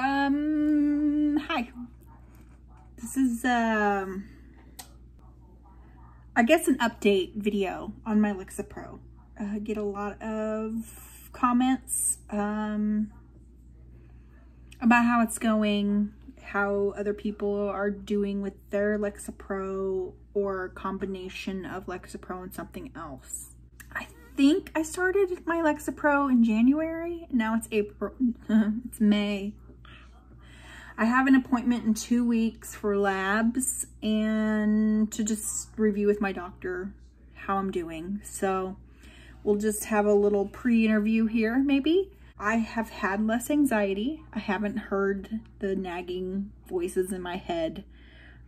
Hi. This is, I guess an update video on my Lexapro. I get a lot of comments, about how it's going, how other people are doing with their Lexapro or a combination of Lexapro and something else. I think I started my Lexapro in January. Now it's April. It's May. I have an appointment in 2 weeks for labs and to just review with my doctor how I'm doing. So we'll just have a little pre-interview here maybe. I have had less anxiety. I haven't heard the nagging voices in my head.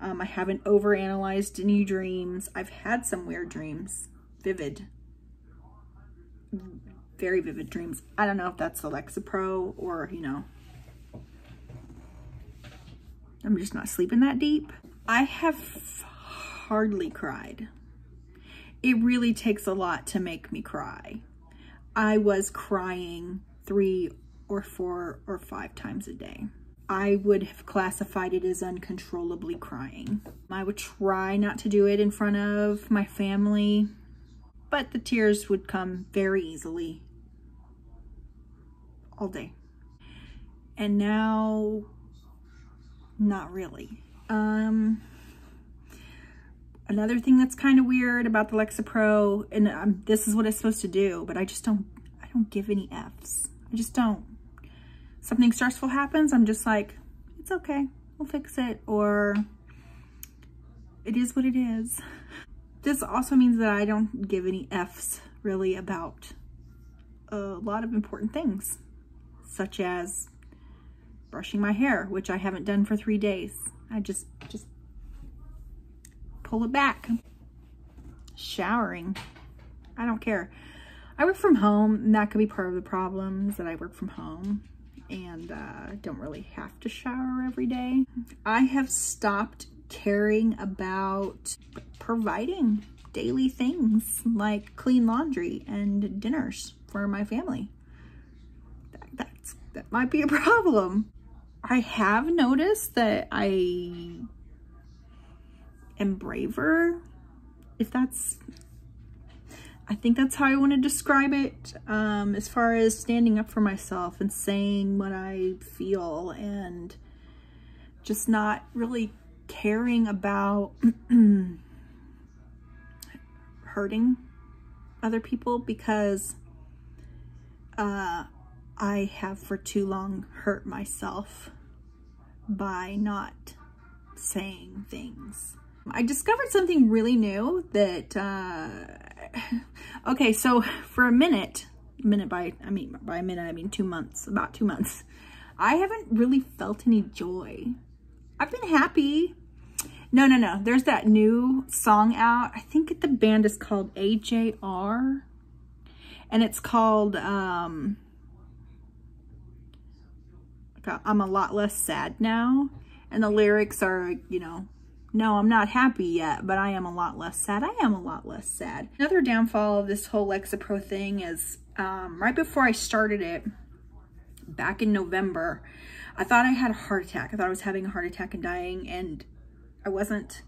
I haven't overanalyzed any dreams. I've had some weird dreams, vivid, very vivid dreams. I don't know if that's the Lexapro or, you know, I'm just not sleeping that deep. I have hardly cried. It really takes a lot to make me cry. I was crying 3 or 4 or 5 times a day. I would have classified it as uncontrollably crying. I would try not to do it in front of my family, but the tears would come very easily all day. And now, not really. Another thing that's kind of weird about the Lexapro, and this is what it's supposed to do, but I don't give any Fs. I just don't. Something stressful happens, I'm just like, it's okay, we'll fix it, or it is what it is. This also means that I don't give any Fs really about a lot of important things, such as brushing my hair, which I haven't done for 3 days. I just pull it back. Showering, I don't care. I work from home, and that could be part of the problems, that I work from home and don't really have to shower every day. I have stopped caring about providing daily things like clean laundry and dinners for my family. That might be a problem. I have noticed that I am braver, I think that's how I want to describe it, as far as standing up for myself and saying what I feel and just not really caring about hurting other people, because I have for too long hurt myself by not saying things. I discovered something really new that, okay, so for a minute, by a minute I mean 2 months, about 2 months, I haven't really felt any joy. I've been happy. No, there's that new song out. I think the band is called AJR, and it's called, I'm a lot less sad now. And the lyrics are, you know, no, I'm not happy yet, but I am a lot less sad. I am a lot less sad. Another downfall of this whole Lexapro thing is, right before I started it, back in November, I thought I had a heart attack. I thought I was having a heart attack and dying, and I wasn't.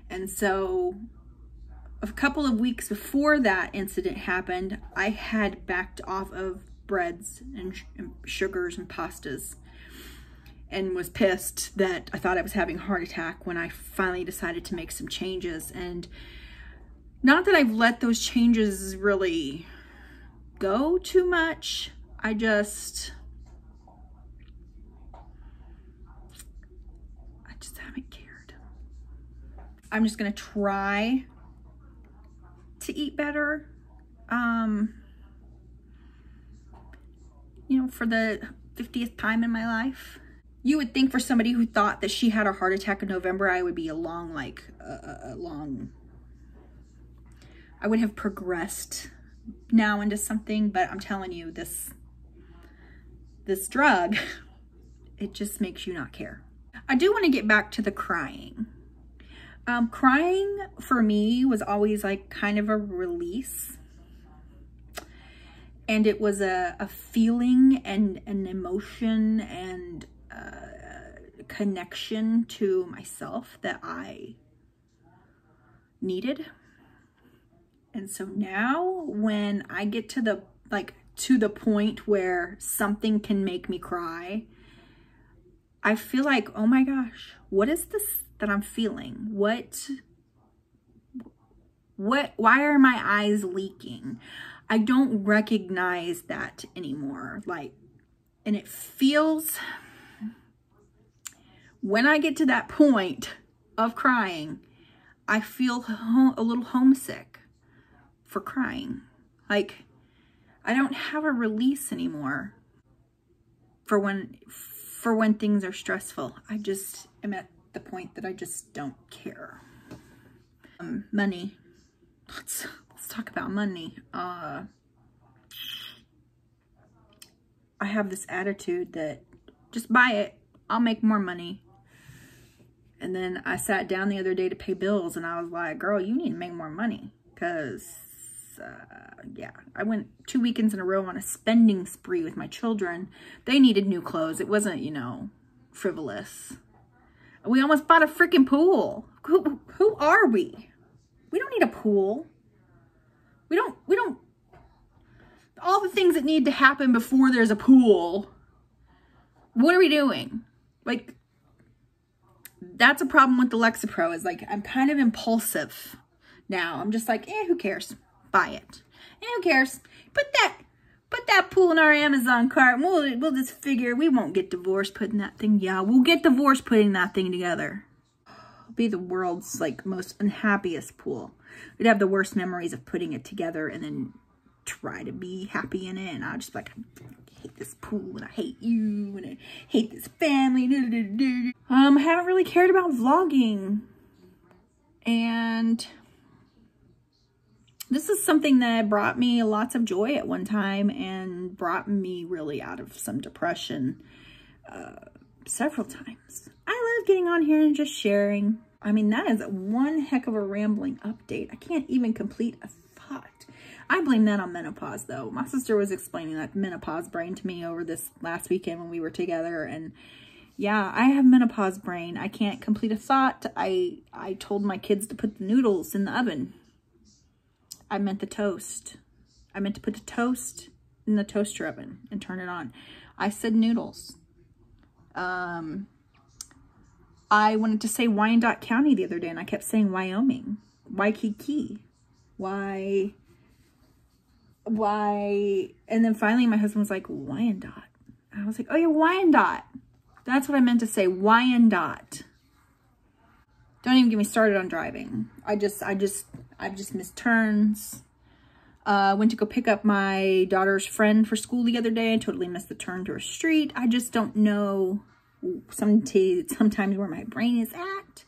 And so a couple of weeks before that incident happened, I had backed off of breads and sugars and pastas, and was pissed that I thought I was having a heart attack when I finally decided to make some changes. And not that I've let those changes really go too much. I just haven't cared. I'm just gonna try to eat better. You know, for the 50th time in my life. You would think for somebody who thought that she had a heart attack in November, I would be I would have progressed now into something, but I'm telling you, this drug, it just makes you not care. I do want to get back to the crying. Crying for me was always like kind of a release. And it was a feeling and an emotion and connection to myself that I needed. And so now when I get to the point where something can make me cry, I feel like, oh my gosh, what is this that I'm feeling? Why are my eyes leaking? I don't recognize that anymore. And it feels, when I get to that point of crying, I feel a little homesick for crying. Like, I don't have a release anymore for when things are stressful. I just am at the point that I just don't care. Money. Let's talk about money. I have this attitude that just buy it, I'll make more money. And then I sat down the other day to pay bills and I was like, girl, you need to make more money. Because, yeah, I went 2 weekends in a row on a spending spree with my children. They needed new clothes. It wasn't, you know, frivolous. We almost bought a freaking pool. Who are we? We don't need a pool. We don't, all the things that need to happen before there's a pool. What are we doing? Like, that's a problem with the Lexapro, is like, I'm kind of impulsive now. I'm just like, who cares? Buy it. Who cares? Put that pool in our Amazon cart and we'll just figure we won't get divorced putting that thing. Yeah, we'll get divorced putting that thing together. It'll be the world's like most unhappiest pool. We'd have the worst memories of putting it together and then try to be happy in it. And I'll just be like, I hate this pool and I hate you and I hate this family. I haven't really cared about vlogging. And this is something that brought me lots of joy at one time and brought me really out of some depression several times. I love getting on here and just sharing. I mean, that is one heck of a rambling update. I can't even complete a thought. I blame that on menopause, though. My sister was explaining that menopause brain to me over this last weekend when we were together. And yeah, I have menopause brain. I can't complete a thought. I told my kids to put the noodles in the oven. I meant the toast. I meant to put the toast in the toaster oven and turn it on. I said noodles. I wanted to say Wyandotte County the other day and I kept saying Wyoming. Waikiki. Why? And then finally my husband was like, Wyandotte. I was like, oh yeah, Wyandotte. That's what I meant to say, Wyandotte. Don't even get me started on driving. I've just missed turns. Went to go pick up my daughter's friend for school the other day and totally missed the turn to her street. I just don't know sometimes where my brain is at.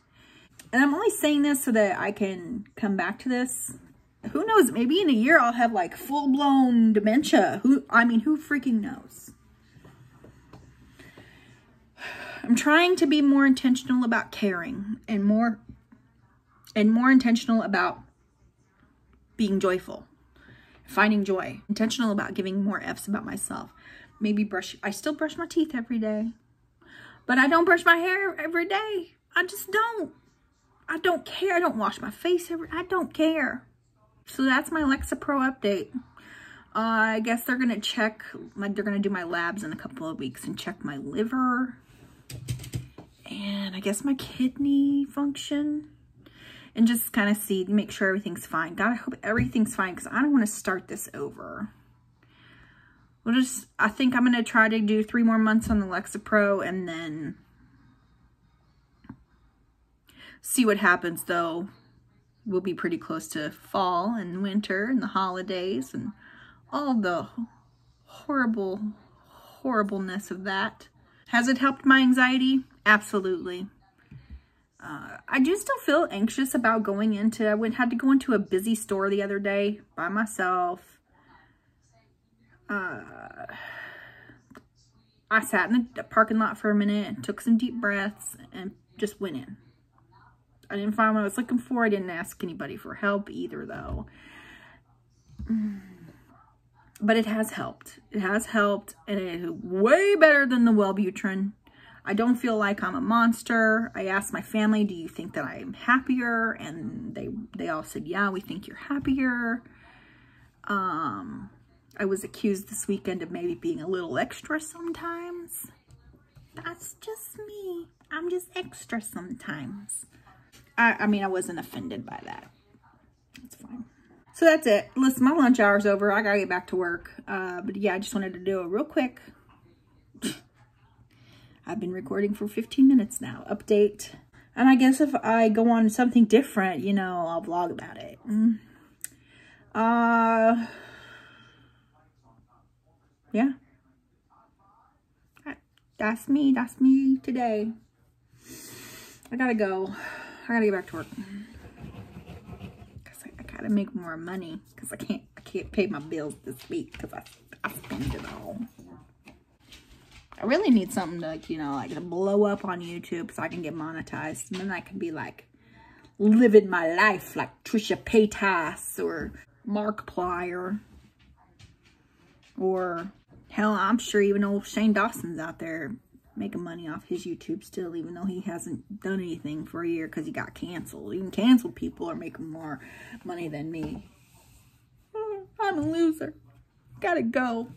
And I'm only saying this so that I can come back to this. Who knows? Maybe in a year I'll have like full-blown dementia. Who freaking knows? I'm trying to be more intentional about caring and more intentional about being joyful, finding joy, intentional about giving more F's about myself. Maybe I still brush my teeth every day, but I don't brush my hair every day. I just don't. I don't care. I don't wash my face I don't care. So that's my Lexapro update. I guess they're going to check, they're going to do my labs in a couple of weeks and check my liver and I guess my kidney function and just kind of see, make sure everything's fine. God, I hope everything's fine because I don't want to start this over. I think I'm going to try to do 3 more months on the Lexapro and then see what happens though. We'll be pretty close to fall and winter and the holidays and all the horribleness of that. Has it helped my anxiety? Absolutely. I do still feel anxious about going into, had to go into a busy store the other day by myself. I sat in the parking lot for a minute and took some deep breaths and just went in. I didn't find what I was looking for. I didn't ask anybody for help either, though. But it has helped. It has helped, and it is way better than the Wellbutrin. I don't feel like I'm a monster. I asked my family, do you think that I'm happier? And they all said, yeah, we think you're happier. I was accused this weekend of maybe being a little extra sometimes. That's just me. I'm just extra sometimes. I mean, I wasn't offended by that. It's fine. So that's it. Listen, my lunch hour's over. I gotta get back to work. But yeah, I just wanted to do a real quick. I've been recording for 15 minutes now. Update. And I guess if I go on something different, you know, I'll vlog about it. Yeah. That's me. That's me today. I gotta go. I gotta get back to work. Cause I gotta make more money. Cause I can't pay my bills this week. Cause I spend it all. I really need something to, you know, like to blow up on YouTube so I can get monetized. And then I can be like living my life like Trisha Paytas or Markiplier. Or hell, I'm sure even old Shane Dawson's out there making money off his YouTube still, even though he hasn't done anything for a year because he got canceled. Even canceled people are making more money than me. I'm a loser. Gotta go.